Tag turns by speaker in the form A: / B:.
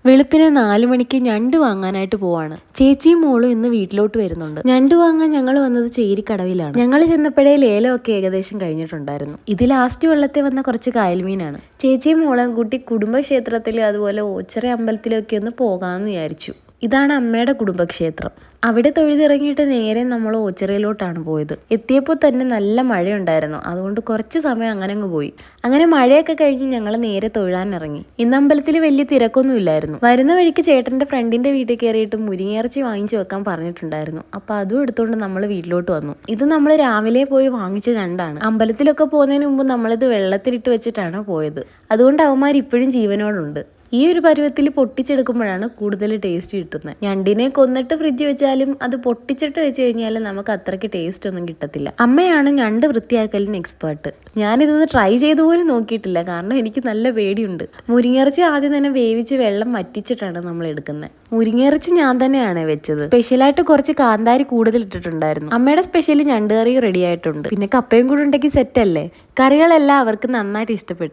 A: വെളുപ്പിനെ 4 മണിക്ക് ഞണ്ട് വാങ്ങാനായിട്ട് പോവാണ്. ചേച്ചിയും മോളും ഇന്ന് വീട്ടിലോട്ട് വരുന്നുണ്ട്. ഞണ്ട് വാങ്ങാൻ ഞങ്ങൾ വന്നത് ചേരിക്കടവിലാണ്. ഞങ്ങൾ ചെന്നപ്പോഴേ ലേലമൊക്കെ ഏകദേശം കഴിഞ്ഞിട്ടുണ്ടായിരുന്നു. ഇത് ലാസ്റ്റ് വെള്ളത്തിൽ വന്ന കുറച്ച് കായൽമീനാണ്. ചേച്ചിയും മോളും കൂട്ടി കുടുംബക്ഷേത്രത്തിലും അതുപോലെ ഓച്ചിറ അമ്പലത്തിലൊക്കെ ഒന്ന് പോകാമെന്ന് വിചാരിച്ചു. ഇതാണ് അമ്മയുടെ കുടുംബക്ഷേത്രം. അവിടെ തൊഴുതിറങ്ങിയിട്ട് നേരെ നമ്മൾ ഓച്ചിറയിലോട്ടാണ് പോയത്. എത്തിയപ്പോൾ തന്നെ നല്ല മഴയുണ്ടായിരുന്നു. അതുകൊണ്ട് കുറച്ച് സമയം അങ്ങനെ അങ്ങ് പോയി. അങ്ങനെ മഴയൊക്കെ കഴിഞ്ഞ് ഞങ്ങൾ നേരെ തൊഴാനിറങ്ങി. ഇന്ന് അമ്പലത്തിൽ വലിയ തിരക്കൊന്നും ഇല്ലായിരുന്നു. വരുന്ന വഴിക്ക് ചേട്ടൻ്റെ ഫ്രണ്ടിൻ്റെ വീട്ടിൽ കയറിയിട്ട് മുരിങ്ങയിറച്ചി വാങ്ങിച്ചു വെക്കാൻ പറഞ്ഞിട്ടുണ്ടായിരുന്നു. അപ്പോൾ അതും എടുത്തുകൊണ്ട് നമ്മൾ വീട്ടിലോട്ട് വന്നു. ഇത് നമ്മൾ രാവിലെ പോയി വാങ്ങിച്ച ഞണ്ടാണ്. അമ്പലത്തിലൊക്കെ പോകുന്നതിന് മുമ്പ് നമ്മളിത് വെള്ളത്തിലിട്ട് വെച്ചിട്ടാണ് പോയത്. അതുകൊണ്ട് അവന്മാർ ഇപ്പോഴും ജീവനോടുണ്ട്. ഈ ഒരു പരുവത്തിൽ പൊട്ടിച്ചെടുക്കുമ്പോഴാണ് കൂടുതൽ ടേസ്റ്റ് കിട്ടുന്നത്. ഞണ്ടിനെ കൊന്നിട്ട് ഫ്രിഡ്ജ് വെച്ചാലും അത് പൊട്ടിച്ചിട്ട് വെച്ച് കഴിഞ്ഞാൽ നമുക്ക് അത്രയ്ക്ക് ടേസ്റ്റ് ഒന്നും കിട്ടത്തില്ല. അമ്മയാണ് ഞണ്ട് വൃത്തിയാക്കലിന് എക്സ്പേർട്ട്. ഞാനിതൊന്ന് ട്രൈ ചെയ്തു പോലും നോക്കിയിട്ടില്ല, കാരണം എനിക്ക് നല്ല പേടിയുണ്ട്. മുരിങ്ങയിറച്ചി ആദ്യം തന്നെ വേവിച്ച് വെള്ളം വറ്റിച്ചിട്ടാണ് നമ്മൾ എടുക്കുന്നത്. മുരിങ്ങയിറച്ചി ഞാൻ തന്നെയാണ് വെച്ചത്. സ്പെഷ്യലായിട്ട് കുറച്ച് കാന്താരി കൂടുതൽ ഇട്ടിട്ടുണ്ടായിരുന്നു. അമ്മയുടെ സ്പെഷ്യൽ ഞണ്ട് കറി റെഡി ആയിട്ടുണ്ട്. പിന്നെ കപ്പയും കൂടെ ഉണ്ടെങ്കിൽ സെറ്റ് അല്ലേ. കറികളെല്ലാം അവർക്ക് നന്നായിട്ട് ഇഷ്ടപ്പെട്ടു.